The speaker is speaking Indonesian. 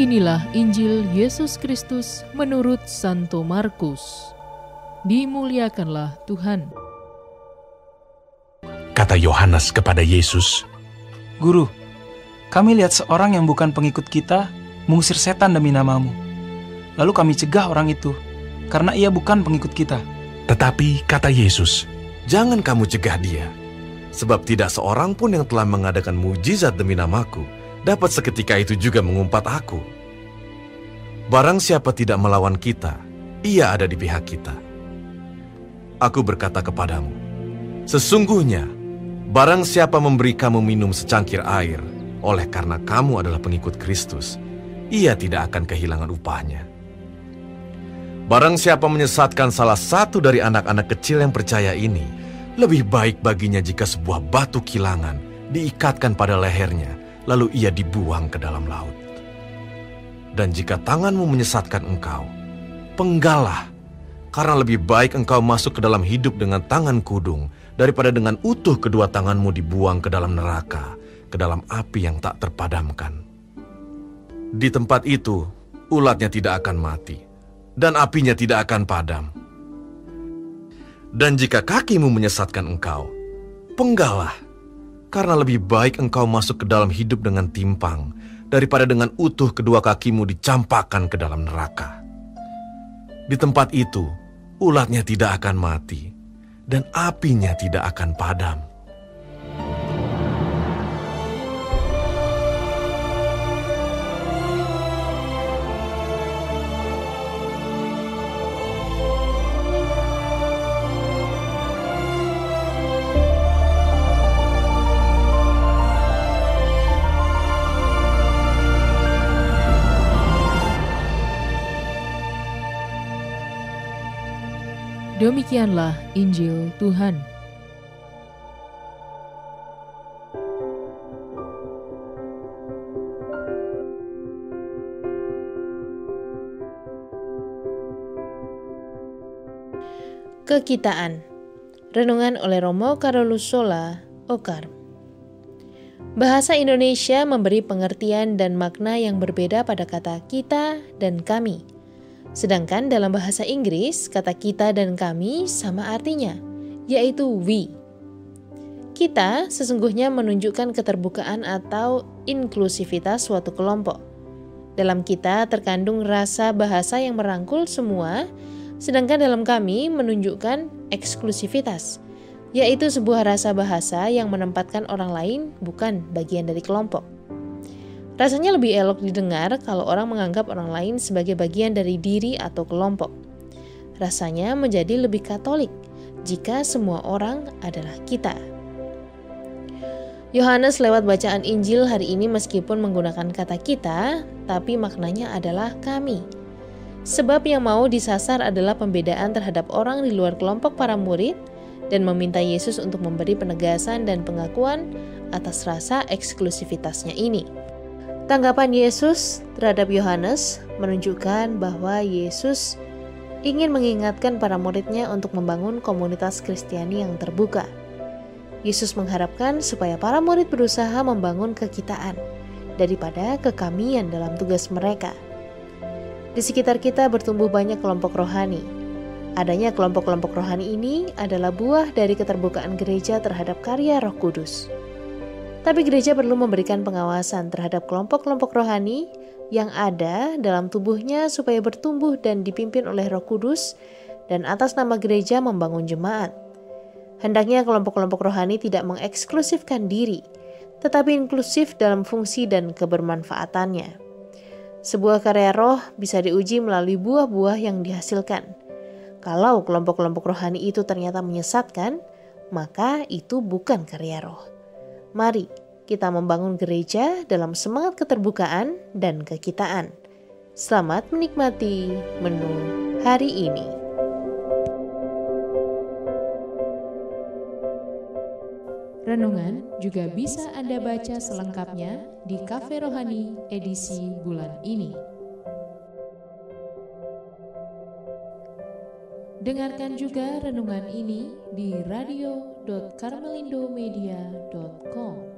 Inilah Injil Yesus Kristus menurut Santo Markus. Dimuliakanlah Tuhan. Kata Yohanes kepada Yesus, "Guru, kami lihat seorang yang bukan pengikut kita mengusir setan demi namamu. Lalu kami cegah orang itu, karena ia bukan pengikut kita." Tetapi kata Yesus, "Jangan kamu cegah dia, sebab tidak seorang pun yang telah mengadakan mujizat demi namaku dapat seketika itu juga mengumpat aku. Barang siapa tidak melawan kita, ia ada di pihak kita. Aku berkata kepadamu, sesungguhnya, barang siapa memberi kamu minum secangkir air, oleh karena kamu adalah pengikut Kristus, ia tidak akan kehilangan upahnya. Barang siapa menyesatkan salah satu dari anak-anak kecil yang percaya ini, lebih baik baginya jika sebuah batu kilangan diikatkan pada lehernya, lalu ia dibuang ke dalam laut. Dan jika tanganmu menyesatkan engkau, penggalah, karena lebih baik engkau masuk ke dalam hidup dengan tangan kudung, daripada dengan utuh kedua tanganmu dibuang ke dalam neraka, ke dalam api yang tak terpadamkan. Di tempat itu, ulatnya tidak akan mati, dan apinya tidak akan padam. Dan jika kakimu menyesatkan engkau, penggalah, karena lebih baik engkau masuk ke dalam hidup dengan timpang, daripada dengan utuh kedua kakimu dicampakkan ke dalam neraka. Di tempat itu, ulatnya tidak akan mati, dan apinya tidak akan padam. Demikianlah Injil Tuhan. Kekitaan. Renungan oleh Romo Carolus Sola, Okar. Bahasa Indonesia memberi pengertian dan makna yang berbeda pada kata kita dan kami. Sedangkan dalam bahasa Inggris, kata kita dan kami sama artinya, yaitu we. Kita sesungguhnya menunjukkan keterbukaan atau inklusivitas suatu kelompok. Dalam kita terkandung rasa bahasa yang merangkul semua, sedangkan dalam kami menunjukkan eksklusivitas, yaitu sebuah rasa bahasa yang menempatkan orang lain bukan bagian dari kelompok. Rasanya lebih elok didengar kalau orang menganggap orang lain sebagai bagian dari diri atau kelompok. Rasanya menjadi lebih Katolik jika semua orang adalah kita. Yohanes lewat bacaan Injil hari ini meskipun menggunakan kata kita, tapi maknanya adalah kami. Sebab yang mau disasar adalah pembedaan terhadap orang di luar kelompok para murid dan meminta Yesus untuk memberi penegasan dan pengakuan atas rasa eksklusivitasnya ini. Tanggapan Yesus terhadap Yohanes menunjukkan bahwa Yesus ingin mengingatkan para muridnya untuk membangun komunitas Kristiani yang terbuka. Yesus mengharapkan supaya para murid berusaha membangun kekitaan daripada kekamian dalam tugas mereka. Di sekitar kita bertumbuh banyak kelompok rohani. Adanya kelompok-kelompok rohani ini adalah buah dari keterbukaan gereja terhadap karya Roh Kudus. Tapi gereja perlu memberikan pengawasan terhadap kelompok-kelompok rohani yang ada dalam tubuhnya supaya bertumbuh dan dipimpin oleh Roh Kudus dan atas nama gereja membangun jemaat. Hendaknya kelompok-kelompok rohani tidak mengeksklusifkan diri, tetapi inklusif dalam fungsi dan kebermanfaatannya. Sebuah karya roh bisa diuji melalui buah-buah yang dihasilkan. Kalau kelompok-kelompok rohani itu ternyata menyesatkan, maka itu bukan karya roh. Mari kita membangun gereja dalam semangat keterbukaan dan kekitaan. Selamat menikmati menu hari ini. Renungan juga bisa Anda baca selengkapnya di Cafe Rohani edisi bulan ini. Dengarkan juga renungan ini di radio.carmelindomedia.com.